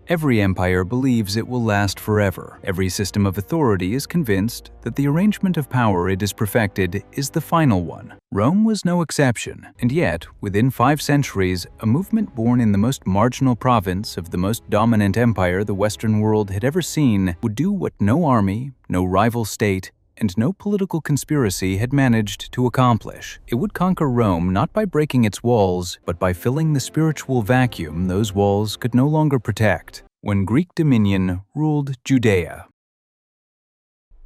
Every empire believes it will last forever. Every system of authority is convinced that the arrangement of power it has perfected is the final one. Rome was no exception, and yet, within 5 centuries, a movement born in the most marginal province of the most dominant empire the Western world had ever seen would do what no army, no rival state, and no political conspiracy had managed to accomplish. It would conquer Rome not by breaking its walls, but by filling the spiritual vacuum those walls could no longer protect, when Greek dominion ruled Judea.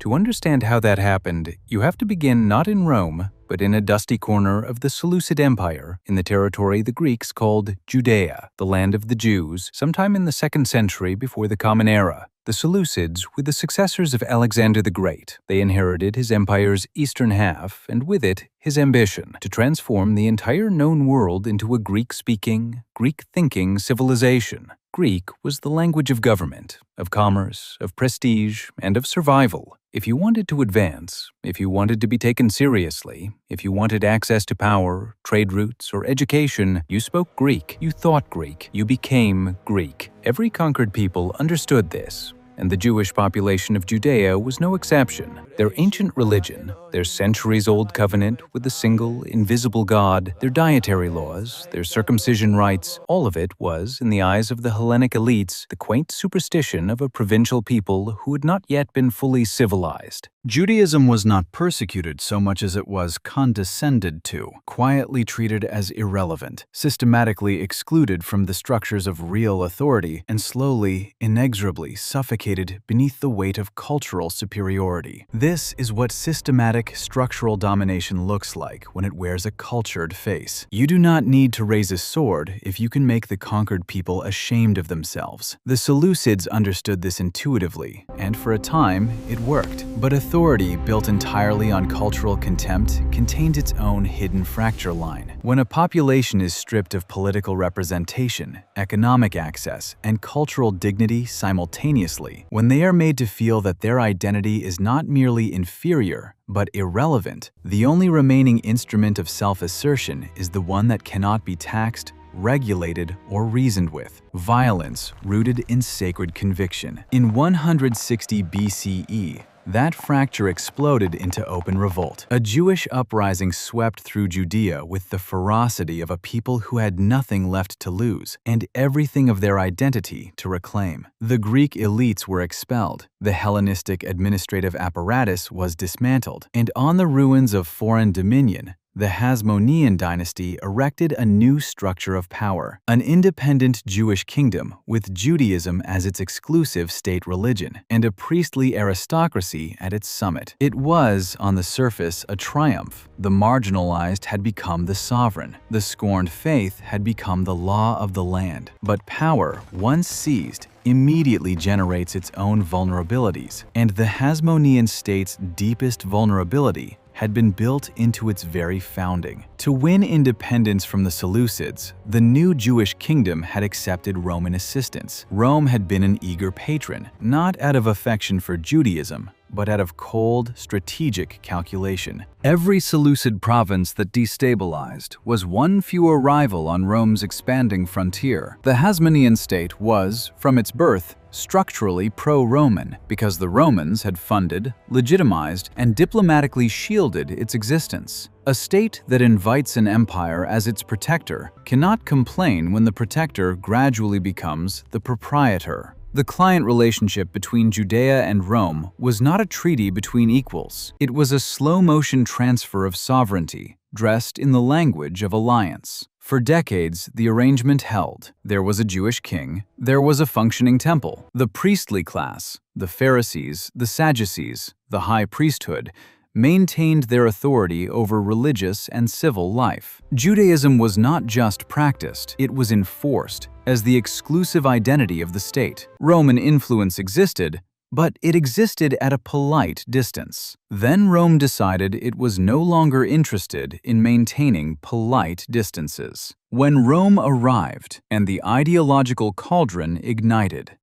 To understand how that happened, you have to begin not in Rome, but in a dusty corner of the Seleucid Empire in the territory the Greeks called Judea, the land of the Jews, sometime in the 2nd century before the Common Era. The Seleucids were the successors of Alexander the Great. They inherited his empire's eastern half, and with it, his ambition to transform the entire known world into a Greek-speaking, Greek-thinking civilization. Greek was the language of government, of commerce, of prestige, and of survival. If you wanted to advance, if you wanted to be taken seriously, if you wanted access to power, trade routes, or education, you spoke Greek, you thought Greek, you became Greek. Every conquered people understood this, and the Jewish population of Judea was no exception. Their ancient religion, their centuries-old covenant with the single, invisible God, their dietary laws, their circumcision rites, all of it was, in the eyes of the Hellenic elites, the quaint superstition of a provincial people who had not yet been fully civilized. Judaism was not persecuted so much as it was condescended to, quietly treated as irrelevant, systematically excluded from the structures of real authority, and slowly, inexorably suffocated beneath the weight of cultural superiority. This is what systematic structural domination looks like when it wears a cultured face. You do not need to raise a sword if you can make the conquered people ashamed of themselves. The Seleucids understood this intuitively, and for a time, it worked. But authority built entirely on cultural contempt contained its own hidden fracture line. When a population is stripped of political representation, economic access, and cultural dignity simultaneously, when they are made to feel that their identity is not merely inferior, but irrelevant, the only remaining instrument of self-assertion is the one that cannot be taxed, regulated, or reasoned with: violence rooted in sacred conviction. In 160 BCE, that fracture exploded into open revolt. A Jewish uprising swept through Judea with the ferocity of a people who had nothing left to lose and everything of their identity to reclaim. The Greek elites were expelled, the Hellenistic administrative apparatus was dismantled, and on the ruins of foreign dominion, the Hasmonean dynasty erected a new structure of power, an independent Jewish kingdom with Judaism as its exclusive state religion, and a priestly aristocracy at its summit. It was, on the surface, a triumph. The marginalized had become the sovereign. The scorned faith had become the law of the land. But power, once seized, immediately generates its own vulnerabilities, and the Hasmonean state's deepest vulnerability had been built into its very founding. To win independence from the Seleucids, the new Jewish kingdom had accepted Roman assistance. Rome had been an eager patron, not out of affection for Judaism, but out of cold, strategic calculation. Every Seleucid province that destabilized was one fewer rival on Rome's expanding frontier. The Hasmonean state was, from its birth, structurally pro-Roman because the Romans had funded, legitimized, and diplomatically shielded its existence. A state that invites an empire as its protector cannot complain when the protector gradually becomes the proprietor. The client relationship between Judea and Rome was not a treaty between equals. It was a slow-motion transfer of sovereignty, dressed in the language of alliance. For decades, the arrangement held. There was a Jewish king, there was a functioning temple. The priestly class, the Pharisees, the Sadducees, the high priesthood, maintained their authority over religious and civil life. Judaism was not just practiced, it was enforced as the exclusive identity of the state. Roman influence existed, but it existed at a polite distance. Then Rome decided it was no longer interested in maintaining polite distances. When Rome arrived and the ideological cauldron ignited,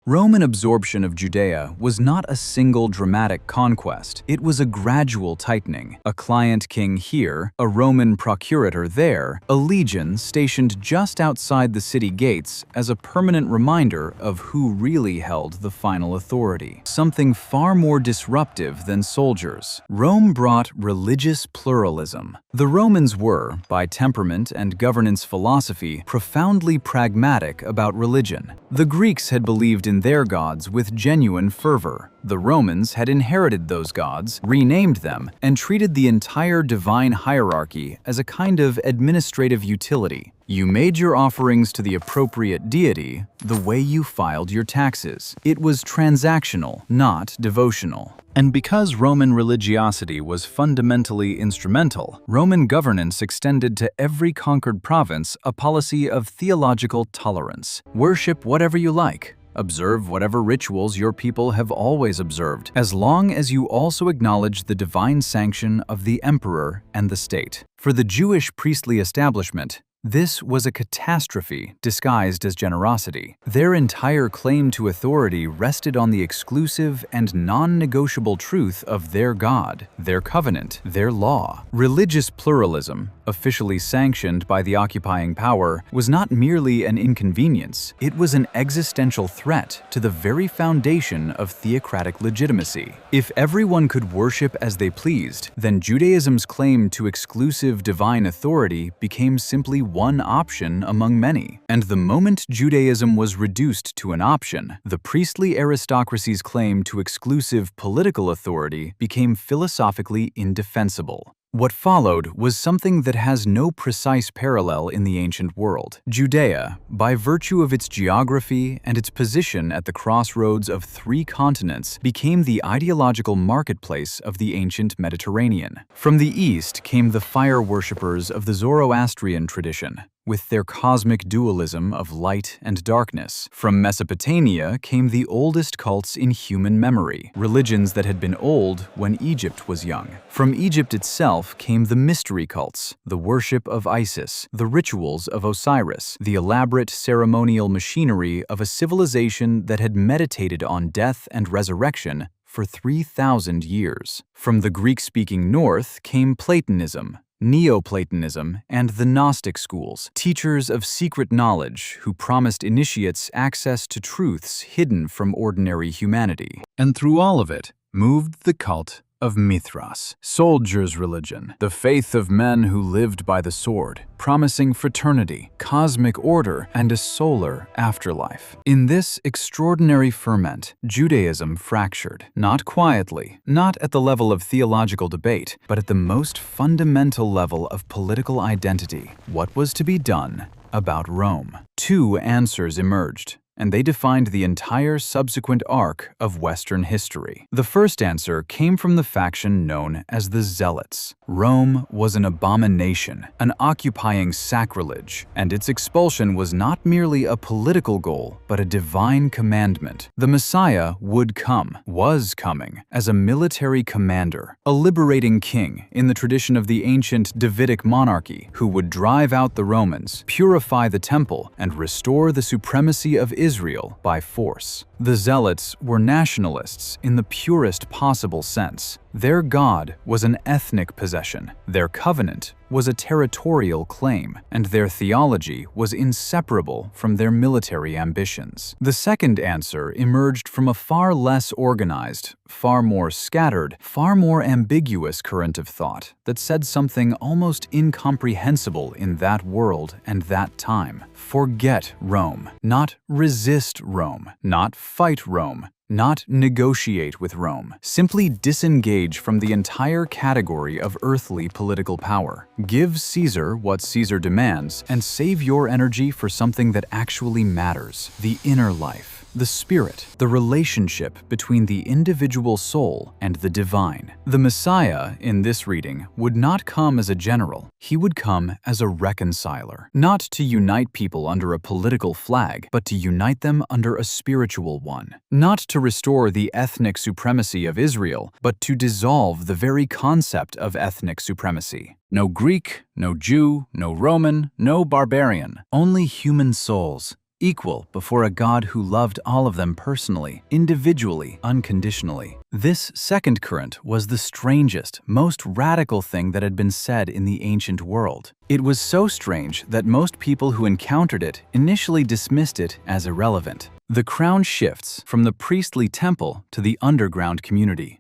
Roman absorption of Judea was not a single dramatic conquest. It was a gradual tightening. A client king here, a Roman procurator there, a legion stationed just outside the city gates as a permanent reminder of who really held the final authority. Something far more disruptive than soldiers. Rome brought religious pluralism. The Romans were, by temperament and governance philosophy, profoundly pragmatic about religion. The Greeks had believed in their gods with genuine fervor. The Romans had inherited those gods, renamed them, and treated the entire divine hierarchy as a kind of administrative utility. You made your offerings to the appropriate deity the way you filed your taxes. It was transactional, not devotional. And because Roman religiosity was fundamentally instrumental, Roman governance extended to every conquered province a policy of theological tolerance. Worship whatever you like. Observe whatever rituals your people have always observed, as long as you also acknowledge the divine sanction of the emperor and the state. For the Jewish priestly establishment, this was a catastrophe disguised as generosity. Their entire claim to authority rested on the exclusive and non-negotiable truth of their God, their covenant, their law. Religious pluralism, officially sanctioned by the occupying power, was not merely an inconvenience, it was an existential threat to the very foundation of theocratic legitimacy. If everyone could worship as they pleased, then Judaism's claim to exclusive divine authority became simply one option among many. And the moment Judaism was reduced to an option, the priestly aristocracy's claim to exclusive political authority became philosophically indefensible. What followed was something that has no precise parallel in the ancient world. Judea, by virtue of its geography and its position at the crossroads of 3 continents, became the ideological marketplace of the ancient Mediterranean. From the east came the fire worshippers of the Zoroastrian tradition, with their cosmic dualism of light and darkness. From Mesopotamia came the oldest cults in human memory, religions that had been old when Egypt was young. From Egypt itself came the mystery cults, the worship of Isis, the rituals of Osiris, the elaborate ceremonial machinery of a civilization that had meditated on death and resurrection for 3,000 years. From the Greek-speaking north came Platonism, Neoplatonism, and the Gnostic schools, teachers of secret knowledge who promised initiates access to truths hidden from ordinary humanity. And through all of it moved the cult of Mithras, soldier's religion, the faith of men who lived by the sword, promising fraternity, cosmic order, and a solar afterlife. In this extraordinary ferment, Judaism fractured, not quietly, not at the level of theological debate, but at the most fundamental level of political identity. What was to be done about Rome? 2 answers emerged, and they defined the entire subsequent arc of Western history. The first answer came from the faction known as the Zealots. Rome was an abomination, an occupying sacrilege, and its expulsion was not merely a political goal, but a divine commandment. The Messiah would come, was coming, as a military commander, a liberating king in the tradition of the ancient Davidic monarchy, who would drive out the Romans, purify the temple, and restore the supremacy of Israel by force. The Zealots were nationalists in the purest possible sense. Their God was an ethnic possession, their covenant was a territorial claim, and their theology was inseparable from their military ambitions. The second answer emerged from a far less organized, far more scattered, far more ambiguous current of thought that said something almost incomprehensible in that world and that time. Forget Rome, not resist Rome, not fight Rome, not negotiate with Rome. Simply disengage from the entire category of earthly political power. Give Caesar what Caesar demands and save your energy for something that actually matters: the inner life, the spirit, the relationship between the individual soul and the divine. The Messiah, in this reading, would not come as a general. He would come as a reconciler, not to unite people under a political flag, but to unite them under a spiritual one. Not to restore the ethnic supremacy of Israel, but to dissolve the very concept of ethnic supremacy. No Greek, no Jew, no Roman, no barbarian, only human souls, equal before a God who loved all of them personally, individually, unconditionally. This second current was the strangest, most radical thing that had been said in the ancient world. It was so strange that most people who encountered it initially dismissed it as irrelevant. The crown shifts from the priestly temple to the underground community.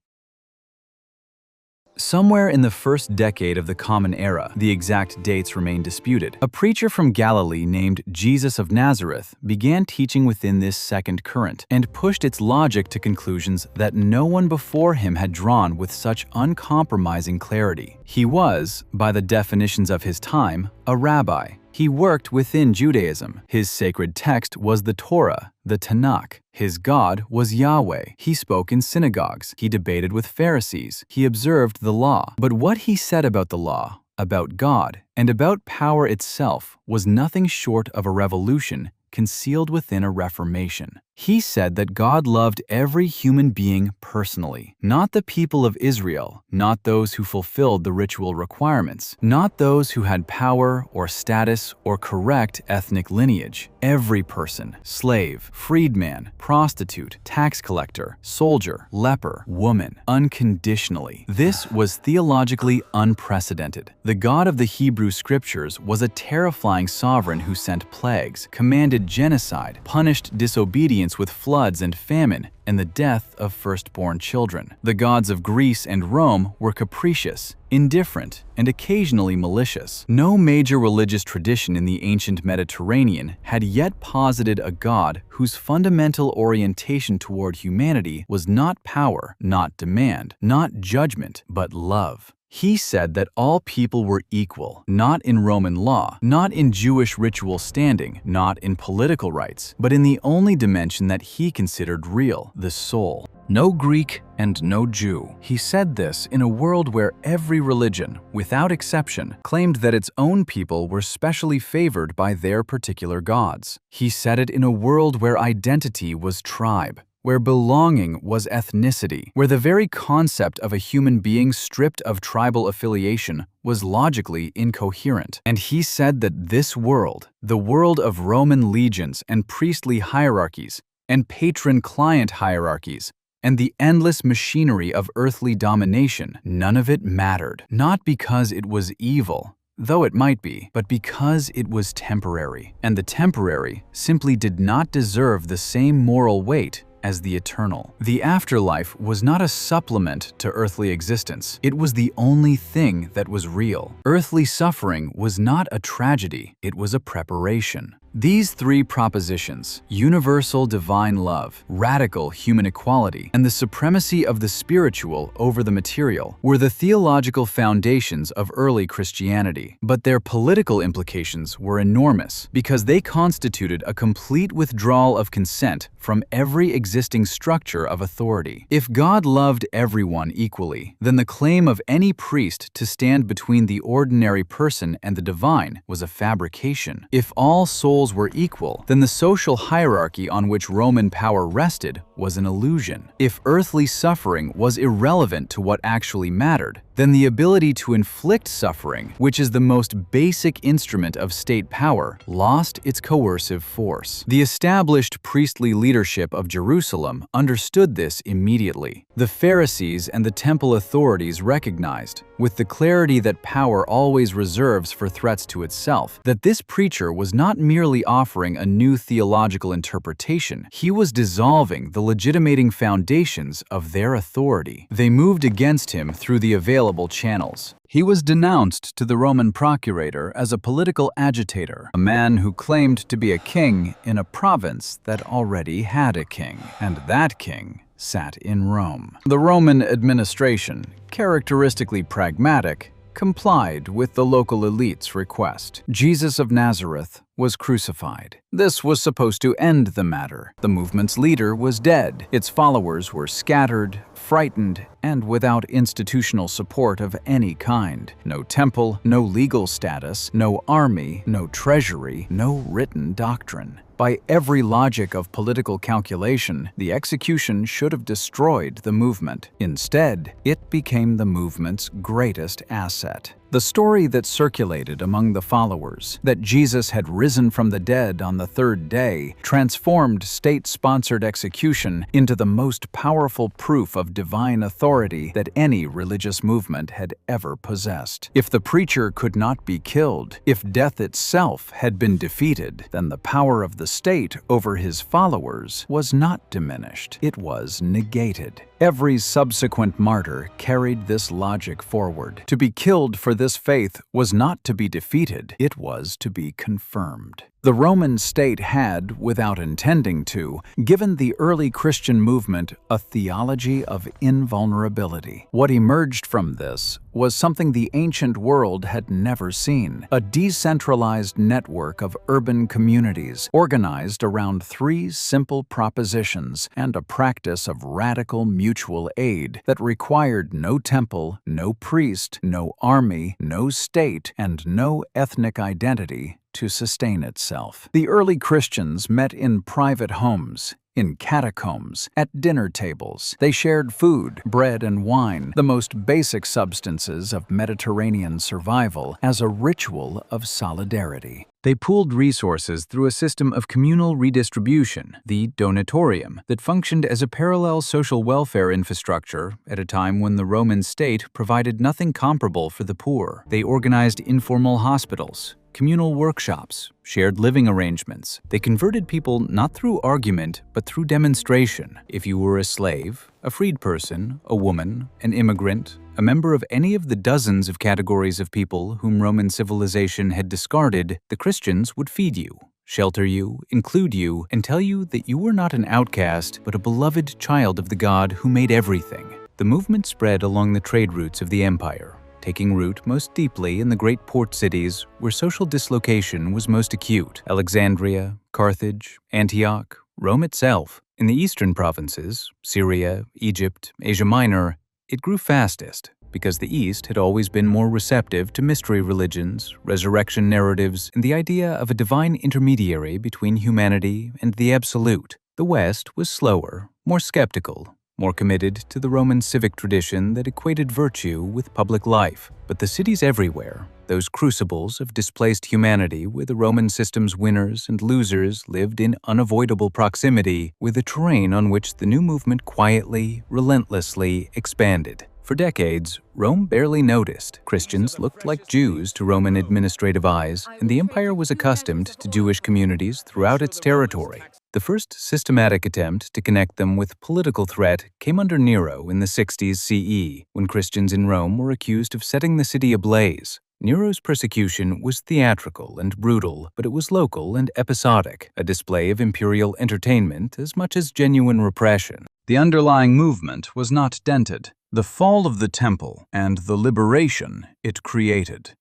Somewhere in the first decade of the Common Era, the exact dates remain disputed, a preacher from Galilee named Jesus of Nazareth began teaching within this second current and pushed its logic to conclusions that no one before him had drawn with such uncompromising clarity. He was, by the definitions of his time, a rabbi. He worked within Judaism. His sacred text was the Torah, the Tanakh. His God was Yahweh. He spoke in synagogues. He debated with Pharisees. He observed the law. But what he said about the law, about God, and about power itself was nothing short of a revolution concealed within a reformation. He said that God loved every human being personally, not the people of Israel, not those who fulfilled the ritual requirements, not those who had power or status or correct ethnic lineage. Every person, slave, freedman, prostitute, tax collector, soldier, leper, woman, unconditionally. This was theologically unprecedented. The God of the Hebrew Scriptures was a terrifying sovereign who sent plagues, commanded genocide, punished disobedience with floods and famine, and the death of firstborn children. The gods of Greece and Rome were capricious, indifferent, and occasionally malicious. No major religious tradition in the ancient Mediterranean had yet posited a God whose fundamental orientation toward humanity was not power, not demand, not judgment, but love. He said that all people were equal, not in Roman law, not in Jewish ritual standing, not in political rights, but in the only dimension that he considered real, the soul. No Greek and no Jew. He said this in a world where every religion, without exception, claimed that its own people were specially favored by their particular gods. He said it in a world where identity was tribe, where belonging was ethnicity, where the very concept of a human being stripped of tribal affiliation was logically incoherent. And he said that this world, the world of Roman legions and priestly hierarchies and patron-client hierarchies, and the endless machinery of earthly domination, none of it mattered, not because it was evil, though it might be, but because it was temporary, and the temporary simply did not deserve the same moral weight as the eternal. The afterlife was not a supplement to earthly existence. It was the only thing that was real. Earthly suffering was not a tragedy, it was a preparation. These three propositions, universal divine love, radical human equality, and the supremacy of the spiritual over the material, were the theological foundations of early Christianity. But their political implications were enormous because they constituted a complete withdrawal of consent from every existing structure of authority. If God loved everyone equally, then the claim of any priest to stand between the ordinary person and the divine was a fabrication. If all souls were equal, then the social hierarchy on which Roman power rested was an illusion. If earthly suffering was irrelevant to what actually mattered, then the ability to inflict suffering, which is the most basic instrument of state power, lost its coercive force. The established priestly leadership of Jerusalem understood this immediately. The Pharisees and the temple authorities recognized, with the clarity that power always reserves for threats to itself, that this preacher was not merely offering a new theological interpretation, he was dissolving the legitimating foundations of their authority. They moved against him through the available channels. He was denounced to the Roman procurator as a political agitator, a man who claimed to be a king in a province that already had a king, and that king sat in Rome. The Roman administration, characteristically pragmatic, complied with the local elite's request. Jesus of Nazareth was crucified. This was supposed to end the matter. The movement's leader was dead. Its followers were scattered, frightened, and without institutional support of any kind. No temple, no legal status, no army, no treasury, no written doctrine. By every logic of political calculation, the execution should have destroyed the movement. Instead, it became the movement's greatest asset. The story that circulated among the followers, that Jesus had risen from the dead on the third day, transformed state-sponsored execution into the most powerful proof of divine authority that any religious movement had ever possessed. If the preacher could not be killed, if death itself had been defeated, then the power of the state over his followers was not diminished, it was negated. Every subsequent martyr carried this logic forward. To be killed for this faith was not to be defeated, it was to be confirmed. The Roman state had, without intending to, given the early Christian movement a theology of invulnerability. What emerged from this was something the ancient world had never seen: a decentralized network of urban communities organized around three simple propositions and a practice of radical mutual aid that required no temple, no priest, no army, no state, and no ethnic identity to sustain itself. The early Christians met in private homes, in catacombs, at dinner tables. They shared food, bread and wine, the most basic substances of Mediterranean survival, as a ritual of solidarity. They pooled resources through a system of communal redistribution, the donatorium, that functioned as a parallel social welfare infrastructure at a time when the Roman state provided nothing comparable for the poor. They organized informal hospitals, communal workshops, shared living arrangements. They converted people not through argument, but through demonstration. If you were a slave, a freed person, a woman, an immigrant, a member of any of the dozens of categories of people whom Roman civilization had discarded, the Christians would feed you, shelter you, include you, and tell you that you were not an outcast, but a beloved child of the God who made everything. The movement spread along the trade routes of the empire, taking root most deeply in the great port cities where social dislocation was most acute: Alexandria, Carthage, Antioch, Rome itself. In the eastern provinces, Syria, Egypt, Asia Minor, it grew fastest because the East had always been more receptive to mystery religions, resurrection narratives, and the idea of a divine intermediary between humanity and the absolute. The West was slower, more skeptical, more committed to the Roman civic tradition that equated virtue with public life. But the cities everywhere, those crucibles of displaced humanity where the Roman system's winners and losers lived in unavoidable proximity, were the terrain on which the new movement quietly, relentlessly expanded. For decades, Rome barely noticed. Christians looked like Jews to Roman administrative eyes, and the empire was accustomed to Jewish communities throughout its territory. The first systematic attempt to connect them with political threat came under Nero in the 60s CE, when Christians in Rome were accused of setting the city ablaze. Nero's persecution was theatrical and brutal, but it was local and episodic, a display of imperial entertainment as much as genuine repression. The underlying movement was not dented: the fall of the temple and the liberation it created.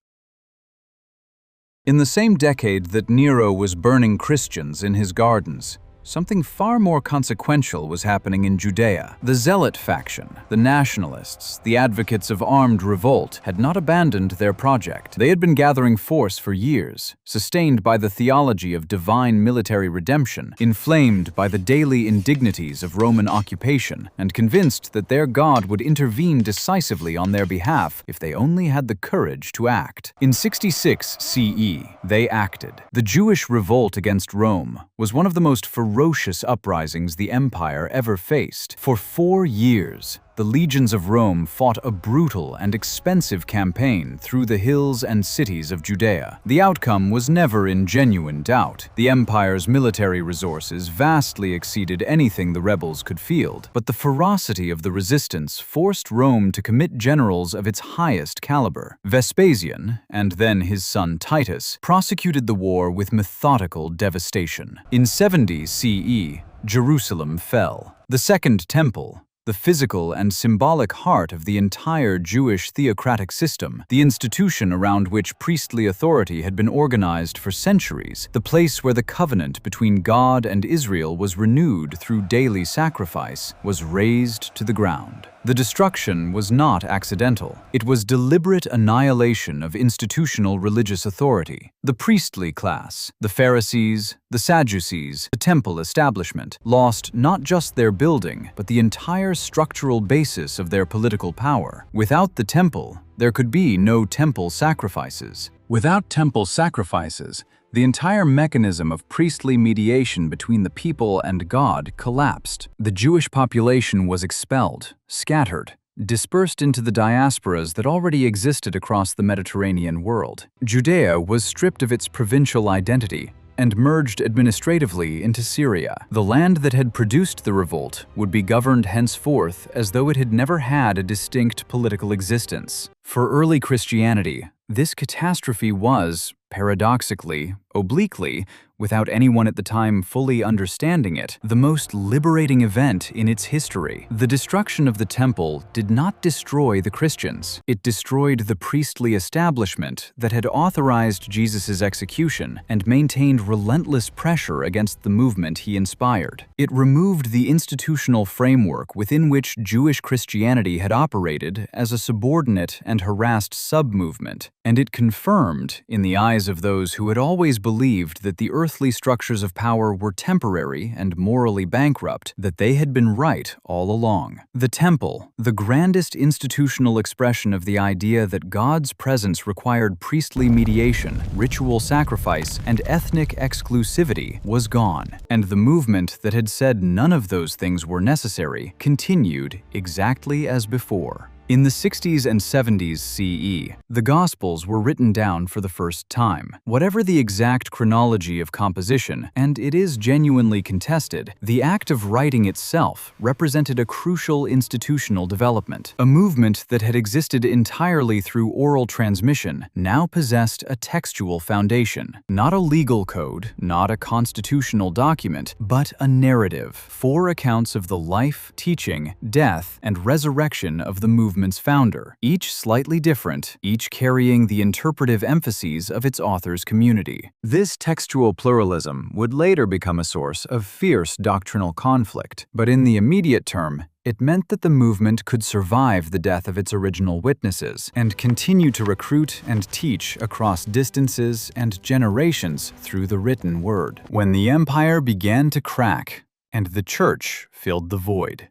In the same decade that Nero was burning Christians in his gardens, something far more consequential was happening in Judea. The Zealot faction, the nationalists, the advocates of armed revolt, had not abandoned their project. They had been gathering force for years, sustained by the theology of divine military redemption, inflamed by the daily indignities of Roman occupation, and convinced that their God would intervene decisively on their behalf if they only had the courage to act. In 66 CE, they acted. The Jewish revolt against Rome was one of the most ferocious uprisings the empire ever faced. For 4 years, the legions of Rome fought a brutal and expensive campaign through the hills and cities of Judea. The outcome was never in genuine doubt. The empire's military resources vastly exceeded anything the rebels could field, but the ferocity of the resistance forced Rome to commit generals of its highest caliber. Vespasian, and then his son Titus, prosecuted the war with methodical devastation. In 70 CE, Jerusalem fell. The Second Temple, the physical and symbolic heart of the entire Jewish theocratic system, the institution around which priestly authority had been organized for centuries, the place where the covenant between God and Israel was renewed through daily sacrifice, was razed to the ground. The destruction was not accidental. It was deliberate annihilation of institutional religious authority. The priestly class, the Pharisees, the Sadducees, the temple establishment, lost not just their building, but the entire structural basis of their political power. Without the temple, there could be no temple sacrifices. Without temple sacrifices, the entire mechanism of priestly mediation between the people and God collapsed. The Jewish population was expelled, scattered, dispersed into the diasporas that already existed across the Mediterranean world. Judea was stripped of its provincial identity and merged administratively into Syria. The land that had produced the revolt would be governed henceforth as though it had never had a distinct political existence. For early Christianity, this catastrophe was, paradoxically, obliquely, without anyone at the time fully understanding it, the most liberating event in its history. The destruction of the temple did not destroy the Christians. It destroyed the priestly establishment that had authorized Jesus' execution and maintained relentless pressure against the movement he inspired. It removed the institutional framework within which Jewish Christianity had operated as a subordinate and harassed sub-movement, and it confirmed, in the eyes of those who had always believed that the earthly structures of power were temporary and morally bankrupt, that they had been right all along. The temple, the grandest institutional expression of the idea that God's presence required priestly mediation, ritual sacrifice, and ethnic exclusivity, was gone, and the movement that had said none of those things were necessary continued exactly as before. In the 60s and 70s CE, the Gospels were written down for the first time. Whatever the exact chronology of composition, and it is genuinely contested, the act of writing itself represented a crucial institutional development. A movement that had existed entirely through oral transmission now possessed a textual foundation. Not a legal code, not a constitutional document, but a narrative. 4 accounts of the life, teaching, death, and resurrection of the movement's founder, each slightly different, each carrying the interpretive emphases of its author's community. This textual pluralism would later become a source of fierce doctrinal conflict, but in the immediate term, it meant that the movement could survive the death of its original witnesses and continue to recruit and teach across distances and generations through the written word. When the empire began to crack and the church filled the void.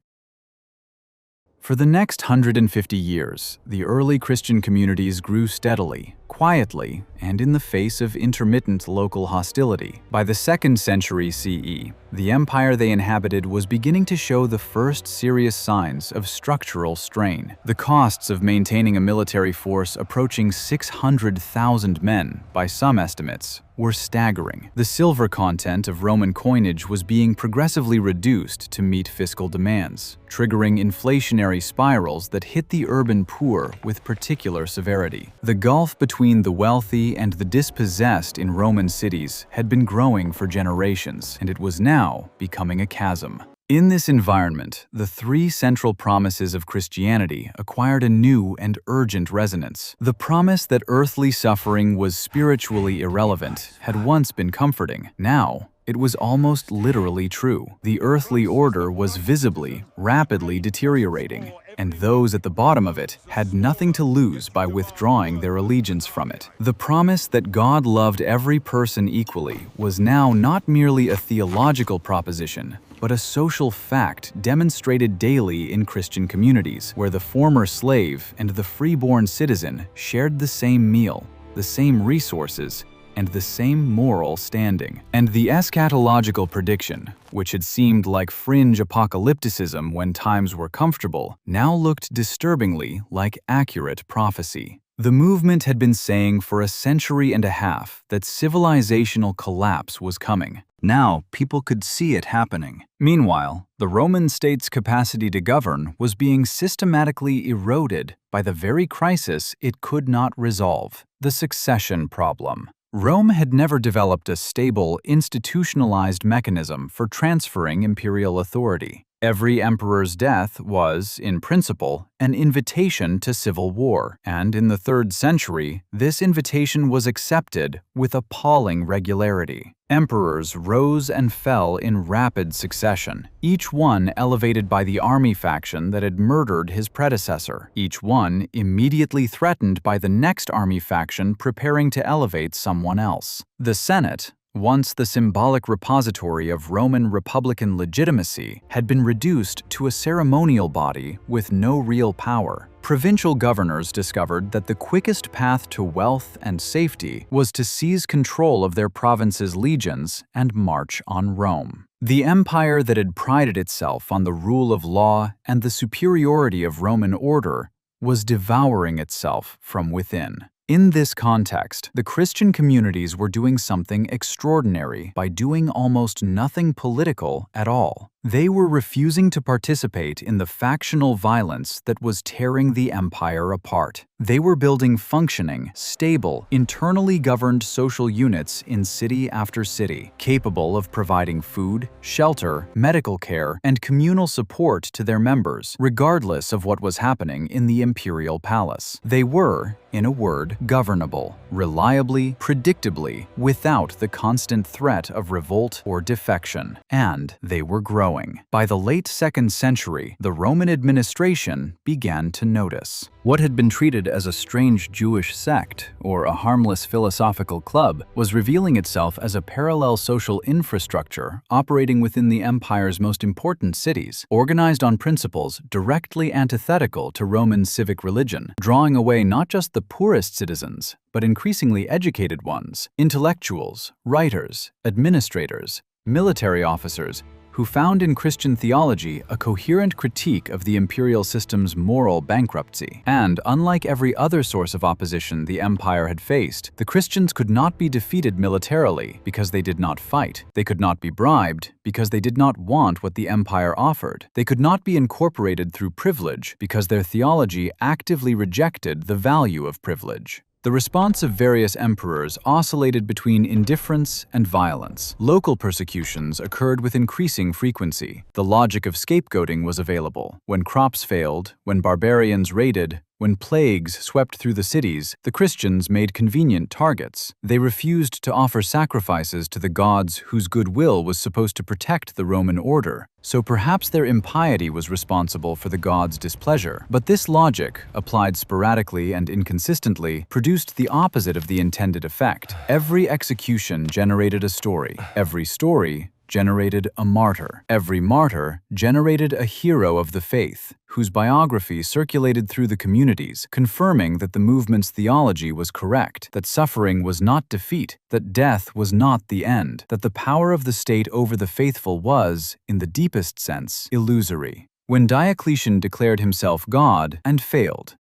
For the next 150 years, the early Christian communities grew steadily, quietly, and in the face of intermittent local hostility. By the 2nd century CE, the empire they inhabited was beginning to show the first serious signs of structural strain. The costs of maintaining a military force approaching 600,000 men, by some estimates, were staggering. The silver content of Roman coinage was being progressively reduced to meet fiscal demands, triggering inflationary spirals that hit the urban poor with particular severity. The gulf between the wealthy and the dispossessed in Roman cities had been growing for generations, and it was now becoming a chasm. In this environment, the 3 central promises of Christianity acquired a new and urgent resonance. The promise that earthly suffering was spiritually irrelevant had once been comforting. Now, it was almost literally true. The earthly order was visibly, rapidly deteriorating, and those at the bottom of it had nothing to lose by withdrawing their allegiance from it. The promise that God loved every person equally was now not merely a theological proposition, but a social fact demonstrated daily in Christian communities, where the former slave and the freeborn citizen shared the same meal, the same resources, and the same moral standing. And the eschatological prediction, which had seemed like fringe apocalypticism when times were comfortable, now looked disturbingly like accurate prophecy. The movement had been saying for a century and a half that civilizational collapse was coming. Now, people could see it happening. Meanwhile, the Roman state's capacity to govern was being systematically eroded by the very crisis it could not resolve: the succession problem. Rome had never developed a stable, institutionalized mechanism for transferring imperial authority. Every emperor's death was, in principle, an invitation to civil war, and in the 3rd century, this invitation was accepted with appalling regularity. Emperors rose and fell in rapid succession, each one elevated by the army faction that had murdered his predecessor, each one immediately threatened by the next army faction preparing to elevate someone else. The Senate, once the symbolic repository of Roman Republican legitimacy, had been reduced to a ceremonial body with no real power. Provincial governors discovered that the quickest path to wealth and safety was to seize control of their province's legions and march on Rome. The empire that had prided itself on the rule of law and the superiority of Roman order was devouring itself from within. In this context, the Christian communities were doing something extraordinary by doing almost nothing political at all. They were refusing to participate in the factional violence that was tearing the empire apart. They were building functioning, stable, internally governed social units in city after city, capable of providing food, shelter, medical care, and communal support to their members, regardless of what was happening in the imperial palace. They were, in a word, governable, reliably, predictably, without the constant threat of revolt or defection. And they were growing. By the late 2nd century, the Roman administration began to notice. What had been treated as a strange Jewish sect or a harmless philosophical club was revealing itself as a parallel social infrastructure operating within the empire's most important cities, organized on principles directly antithetical to Roman civic religion, drawing away not just the poorest citizens, but increasingly educated ones, intellectuals, writers, administrators, military officers, who found in Christian theology a coherent critique of the imperial system's moral bankruptcy. And unlike every other source of opposition the empire had faced, the Christians could not be defeated militarily because they did not fight. They could not be bribed because they did not want what the empire offered. They could not be incorporated through privilege because their theology actively rejected the value of privilege. The response of various emperors oscillated between indifference and violence. Local persecutions occurred with increasing frequency. The logic of scapegoating was available. When crops failed, when barbarians raided, when plagues swept through the cities, the Christians made convenient targets. They refused to offer sacrifices to the gods whose goodwill was supposed to protect the Roman order, so perhaps their impiety was responsible for the gods' displeasure. But this logic, applied sporadically and inconsistently, produced the opposite of the intended effect. Every execution generated a story. Every story generated a martyr. Every martyr generated a hero of the faith, whose biography circulated through the communities, confirming that the movement's theology was correct, that suffering was not defeat, that death was not the end, that the power of the state over the faithful was, in the deepest sense, illusory. When Diocletian declared himself God and failed,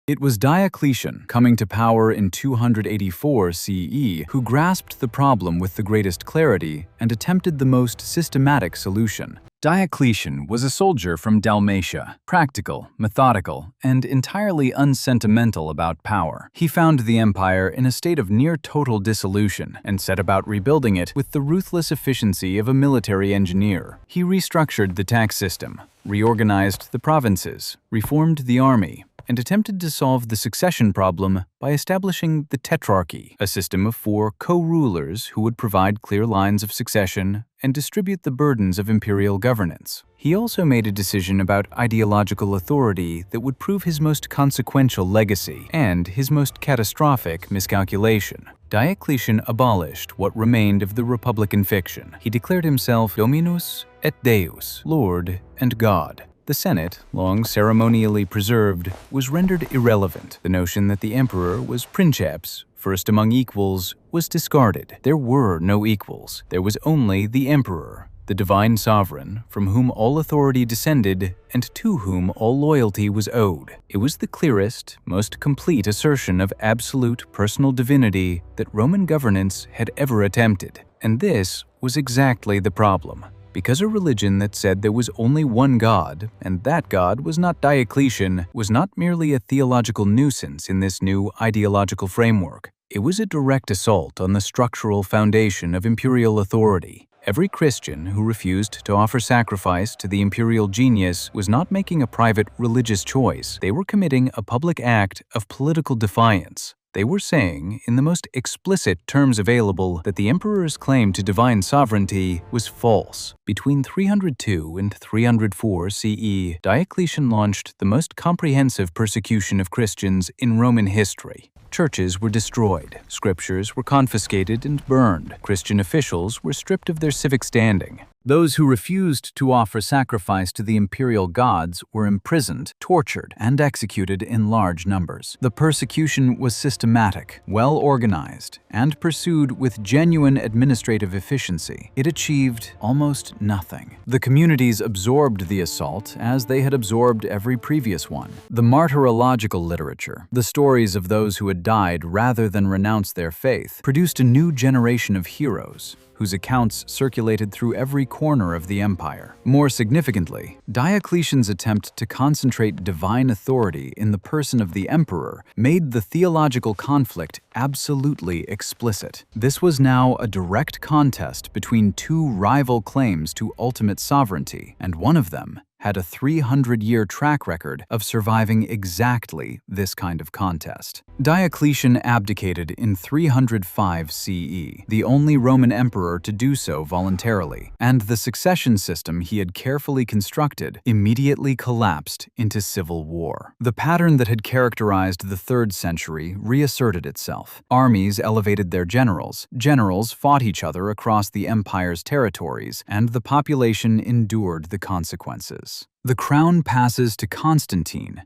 it was Diocletian, coming to power in 284 CE, who grasped the problem with the greatest clarity and attempted the most systematic solution. Diocletian was a soldier from Dalmatia, practical, methodical, and entirely unsentimental about power. He found the empire in a state of near-total dissolution and set about rebuilding it with the ruthless efficiency of a military engineer. He restructured the tax system, reorganized the provinces, reformed the army, and attempted to solve the succession problem by establishing the tetrarchy, a system of 4 co-rulers who would provide clear lines of succession and distribute the burdens of imperial governance. He also made a decision about ideological authority that would prove his most consequential legacy and his most catastrophic miscalculation. Diocletian abolished what remained of the republican fiction. He declared himself Dominus et Deus, Lord and God. The Senate, long ceremonially preserved, was rendered irrelevant. The notion that the emperor was princeps, first among equals, was discarded. There were no equals. There was only the emperor, the divine sovereign, from whom all authority descended and to whom all loyalty was owed. It was the clearest, most complete assertion of absolute personal divinity that Roman governance had ever attempted. And this was exactly the problem. Because a religion that said there was only one God, and that God was not Diocletian, was not merely a theological nuisance in this new ideological framework. It was a direct assault on the structural foundation of imperial authority. Every Christian who refused to offer sacrifice to the imperial genius was not making a private religious choice. They were committing a public act of political defiance. They were saying, in the most explicit terms available, that the emperor's claim to divine sovereignty was false. Between 302 and 304 CE, Diocletian launched the most comprehensive persecution of Christians in Roman history. Churches were destroyed, scriptures were confiscated and burned, Christian officials were stripped of their civic standing. Those who refused to offer sacrifice to the imperial gods were imprisoned, tortured, and executed in large numbers. The persecution was systematic, well organized, and pursued with genuine administrative efficiency. It achieved almost nothing. The communities absorbed the assault as they had absorbed every previous one. The martyrological literature, the stories of those who had died rather than renounce their faith, produced a new generation of heroes, whose accounts circulated through every corner of the empire. More significantly, Diocletian's attempt to concentrate divine authority in the person of the emperor made the theological conflict absolutely explicit. This was now a direct contest between two rival claims to ultimate sovereignty, and one of them had a 300-year track record of surviving exactly this kind of contest. Diocletian abdicated in 305 CE, the only Roman emperor to do so voluntarily, and the succession system he had carefully constructed immediately collapsed into civil war. The pattern that had characterized the 3rd century reasserted itself. Armies elevated their generals, generals fought each other across the empire's territories, and the population endured the consequences. The crown passes to Constantine.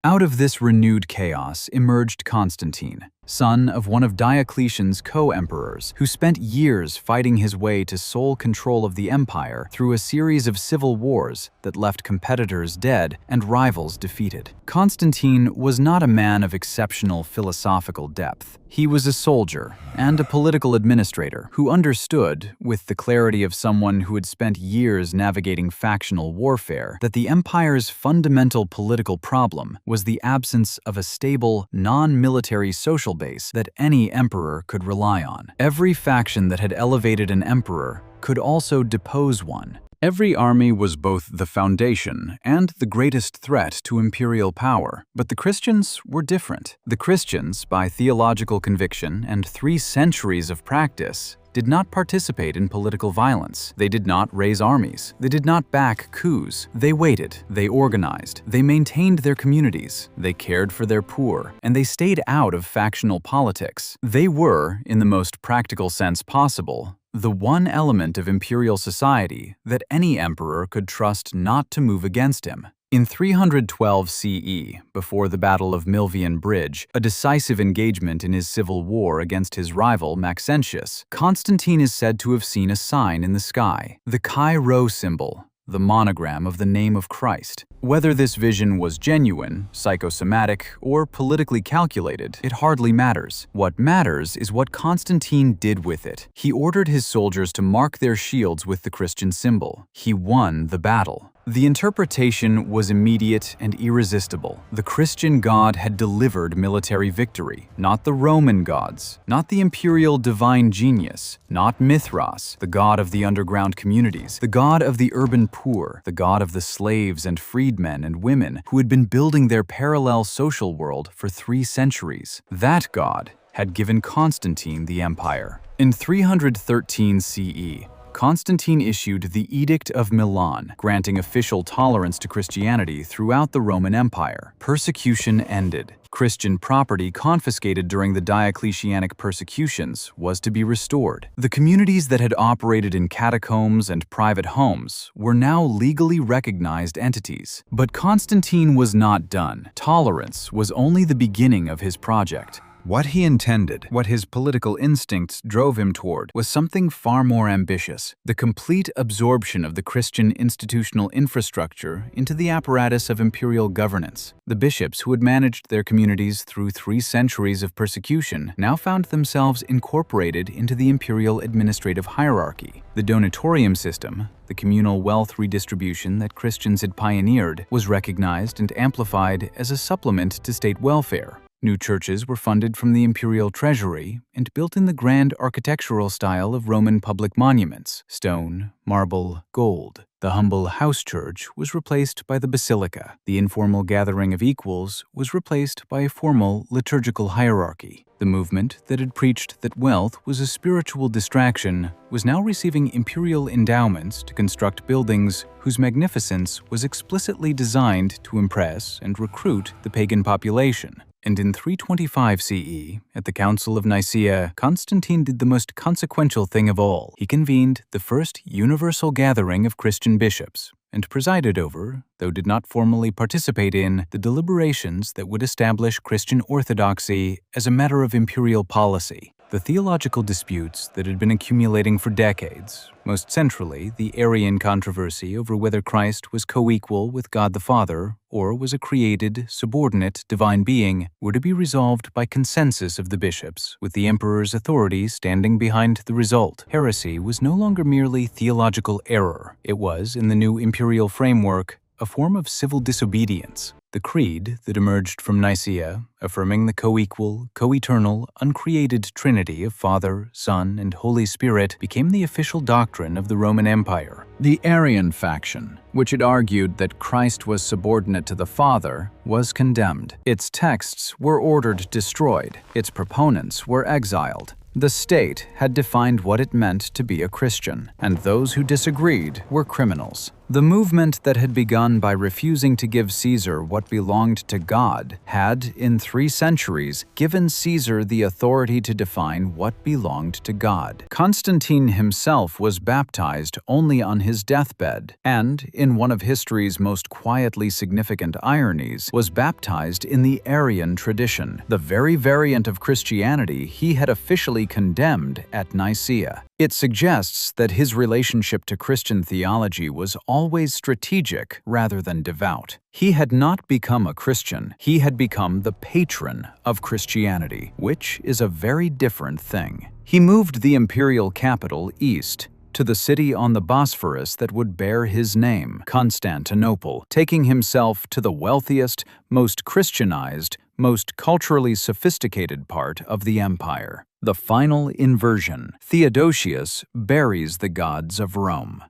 Out of this renewed chaos emerged Constantine, son of one of Diocletian's co-emperors, who spent years fighting his way to sole control of the empire through a series of civil wars that left competitors dead and rivals defeated. Constantine was not a man of exceptional philosophical depth. He was a soldier and a political administrator who understood, with the clarity of someone who had spent years navigating factional warfare, that the empire's fundamental political problem was the absence of a stable, non-military social base that any emperor could rely on. Every faction that had elevated an emperor could also depose one. Every army was both the foundation and the greatest threat to imperial power, but the Christians were different. The Christians, by theological conviction and 3 centuries of practice, did not participate in political violence. They did not raise armies. They did not back coups. They waited. They organized. They maintained their communities. They cared for their poor. And they stayed out of factional politics. They were, in the most practical sense possible, the one element of imperial society that any emperor could trust not to move against him. In 312 CE, before the Battle of Milvian Bridge, a decisive engagement in his civil war against his rival Maxentius, Constantine is said to have seen a sign in the sky, the Chi Rho symbol, the monogram of the name of Christ. Whether this vision was genuine, psychosomatic, or politically calculated, it hardly matters. What matters is what Constantine did with it. He ordered his soldiers to mark their shields with the Christian symbol. He won the battle. The interpretation was immediate and irresistible. The Christian God had delivered military victory, not the Roman gods, not the imperial divine genius, not Mithras, the god of the underground communities, the god of the urban poor, the god of the slaves and freedmen and women who had been building their parallel social world for 3 centuries. That God had given Constantine the empire. In 313 CE, Constantine issued the Edict of Milan, granting official tolerance to Christianity throughout the Roman Empire. Persecution ended. Christian property confiscated during the Diocletianic persecutions was to be restored. The communities that had operated in catacombs and private homes were now legally recognized entities. But Constantine was not done. Tolerance was only the beginning of his project. What he intended, what his political instincts drove him toward, was something far more ambitious: the complete absorption of the Christian institutional infrastructure into the apparatus of imperial governance. The bishops who had managed their communities through 3 centuries of persecution now found themselves incorporated into the imperial administrative hierarchy. The donatorium system, the communal wealth redistribution that Christians had pioneered, was recognized and amplified as a supplement to state welfare. New churches were funded from the imperial treasury and built in the grand architectural style of Roman public monuments: stone, marble, gold. The humble house church was replaced by the basilica. The informal gathering of equals was replaced by a formal liturgical hierarchy. The movement that had preached that wealth was a spiritual distraction was now receiving imperial endowments to construct buildings whose magnificence was explicitly designed to impress and recruit the pagan population. And in 325 CE, at the Council of Nicaea, Constantine did the most consequential thing of all. He convened the first universal gathering of Christian bishops and presided over, though did not formally participate in, the deliberations that would establish Christian orthodoxy as a matter of imperial policy. The theological disputes that had been accumulating for decades, most centrally the Arian controversy over whether Christ was co-equal with God the Father or was a created, subordinate divine being, were to be resolved by consensus of the bishops, with the emperor's authority standing behind the result. Heresy was no longer merely theological error. It was, in the new imperial framework, a form of civil disobedience. The creed that emerged from Nicaea, affirming the co-equal, co-eternal, uncreated Trinity of Father, Son, and Holy Spirit, became the official doctrine of the Roman Empire. The Arian faction, which had argued that Christ was subordinate to the Father, was condemned. Its texts were ordered destroyed. Its proponents were exiled. The state had defined what it meant to be a Christian, and those who disagreed were criminals. The movement that had begun by refusing to give Caesar what belonged to God had, in 3 centuries, given Caesar the authority to define what belonged to God. Constantine himself was baptized only on his deathbed, and, in one of history's most quietly significant ironies, was baptized in the Arian tradition, the very variant of Christianity he had officially condemned at Nicaea. It suggests that his relationship to Christian theology was always strategic rather than devout. He had not become a Christian, he had become the patron of Christianity, which is a very different thing. He moved the imperial capital east, to the city on the Bosphorus that would bear his name, Constantinople, taking himself to the wealthiest, most Christianized, most culturally sophisticated part of the empire. The final inversion. Theodosius buries the gods of Rome.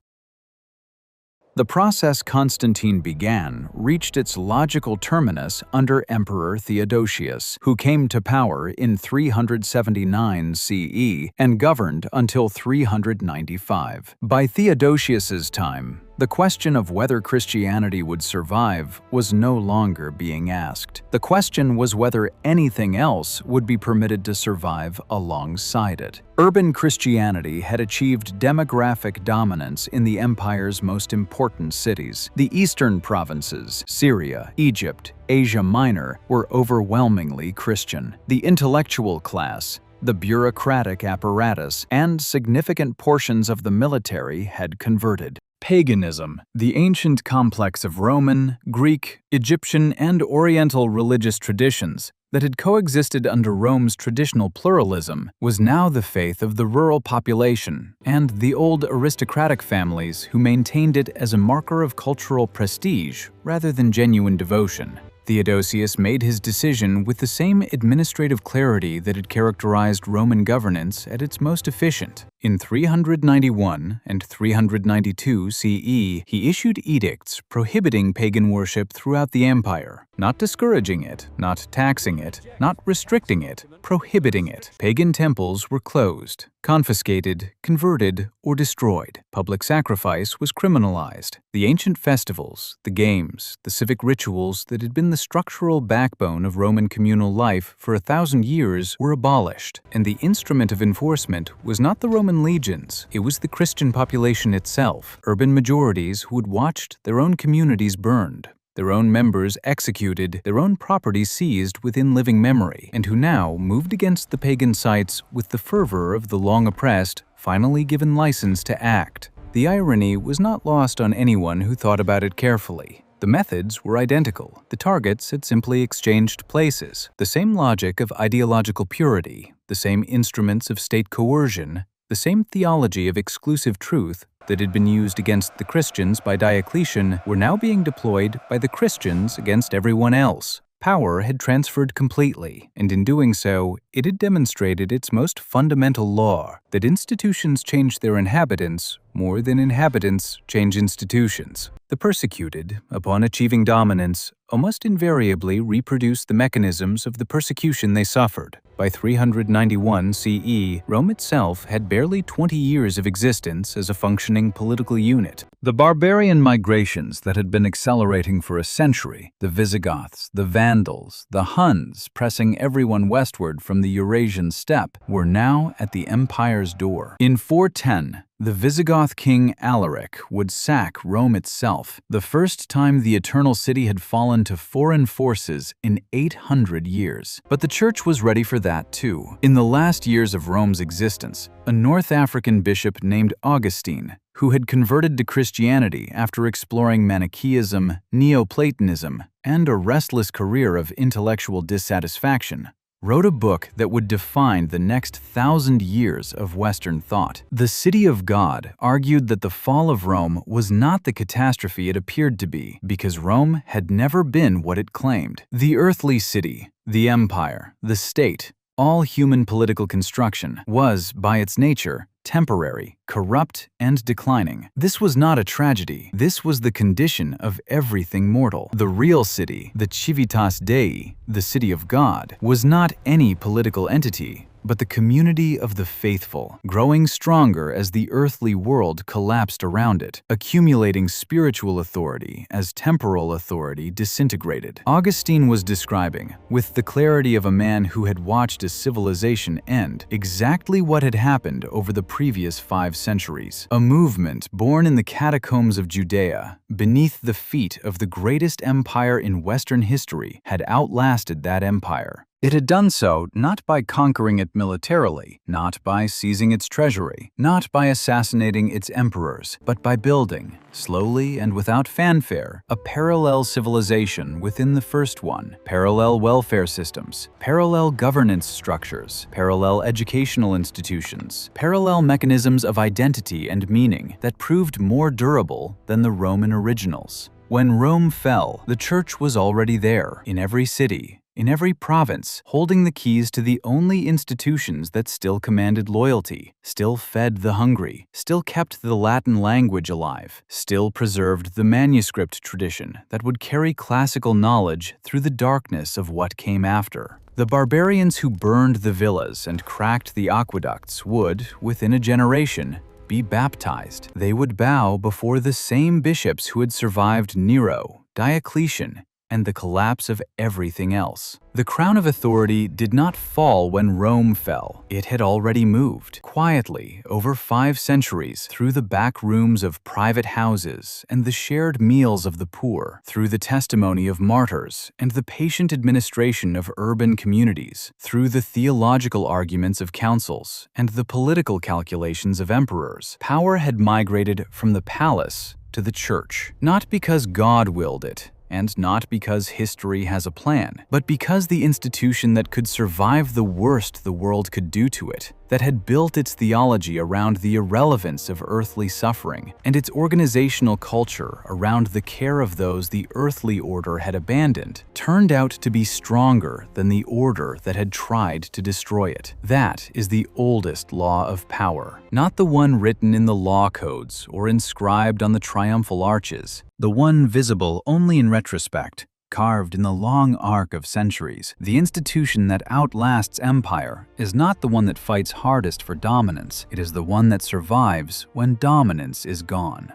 The process Constantine began reached its logical terminus under Emperor Theodosius, who came to power in 379 CE and governed until 395. By Theodosius's time, the question of whether Christianity would survive was no longer being asked. The question was whether anything else would be permitted to survive alongside it. Urban Christianity had achieved demographic dominance in the empire's most important cities. The eastern provinces, Syria, Egypt, Asia Minor, were overwhelmingly Christian. The intellectual class, the bureaucratic apparatus, and significant portions of the military had converted. Paganism, the ancient complex of Roman, Greek, Egyptian, and Oriental religious traditions that had coexisted under Rome's traditional pluralism, was now the faith of the rural population and the old aristocratic families who maintained it as a marker of cultural prestige rather than genuine devotion. Theodosius made his decision with the same administrative clarity that had characterized Roman governance at its most efficient. In 391 and 392 CE, he issued edicts prohibiting pagan worship throughout the empire, not discouraging it, not taxing it, not restricting it, prohibiting it. Pagan temples were closed, confiscated, converted, or destroyed. Public sacrifice was criminalized. The ancient festivals, the games, the civic rituals that had been the structural backbone of Roman communal life for 1,000 years were abolished, and the instrument of enforcement was not the Roman legions, it was the Christian population itself, urban majorities who had watched their own communities burned, their own members executed, their own property seized within living memory, and who now moved against the pagan sites with the fervor of the long oppressed, finally given license to act. The irony was not lost on anyone who thought about it carefully. The methods were identical. The targets had simply exchanged places. The same logic of ideological purity, the same instruments of state coercion, the same theology of exclusive truth that had been used against the Christians by Diocletian were now being deployed by the Christians against everyone else. Power had transferred completely, and in doing so, it had demonstrated its most fundamental law, that institutions change their inhabitants more than inhabitants change institutions. The persecuted, upon achieving dominance, almost invariably reproduce the mechanisms of the persecution they suffered. By 391 CE, Rome itself had barely 20 years of existence as a functioning political unit. The barbarian migrations that had been accelerating for a century, the Visigoths, the Vandals, the Huns pressing everyone westward from the Eurasian steppe, were now at the empire's door. In 410, the Visigoth king Alaric would sack Rome itself, the first time the Eternal City had fallen to foreign forces in 800 years. But the Church was ready for that too. In the last years of Rome's existence, a North African bishop named Augustine, who had converted to Christianity after exploring Manichaeism, Neoplatonism, and a restless career of intellectual dissatisfaction, wrote a book that would define the next 1,000 years of Western thought. The City of God argued that the fall of Rome was not the catastrophe it appeared to be, because Rome had never been what it claimed. The earthly city, the empire, the state, all human political construction, was, by its nature, temporary, corrupt, and declining. This was not a tragedy. This was the condition of everything mortal. The real city, the Civitas Dei, the city of God, was not any political entity, but the community of the faithful, growing stronger as the earthly world collapsed around it, accumulating spiritual authority as temporal authority disintegrated. Augustine was describing, with the clarity of a man who had watched a civilization end, exactly what had happened over the previous 5 centuries. A movement born in the catacombs of Judea, beneath the feet of the greatest empire in Western history, had outlasted that empire. It had done so not by conquering it militarily, not by seizing its treasury, not by assassinating its emperors, but by building, slowly and without fanfare, a parallel civilization within the first one, parallel welfare systems, parallel governance structures, parallel educational institutions, parallel mechanisms of identity and meaning that proved more durable than the Roman originals. When Rome fell, the Church was already there, in every city, in every province, holding the keys to the only institutions that still commanded loyalty, still fed the hungry, still kept the Latin language alive, still preserved the manuscript tradition that would carry classical knowledge through the darkness of what came after. The barbarians who burned the villas and cracked the aqueducts would, within a generation, be baptized. They would bow before the same bishops who had survived Nero, Diocletian, and the collapse of everything else. The crown of authority did not fall when Rome fell. It had already moved, quietly, over 5 centuries, through the back rooms of private houses and the shared meals of the poor, through the testimony of martyrs and the patient administration of urban communities, through the theological arguments of councils and the political calculations of emperors. Power had migrated from the palace to the church, not because God willed it, and not because history has a plan, but because the institution that could survive the worst the world could do to it, that had built its theology around the irrelevance of earthly suffering, and its organizational culture around the care of those the earthly order had abandoned, turned out to be stronger than the order that had tried to destroy it. That is the oldest law of power, not the one written in the law codes or inscribed on the triumphal arches, the one visible only in retrospect, carved in the long arc of centuries. The institution that outlasts empire is not the one that fights hardest for dominance. It is the one that survives when dominance is gone.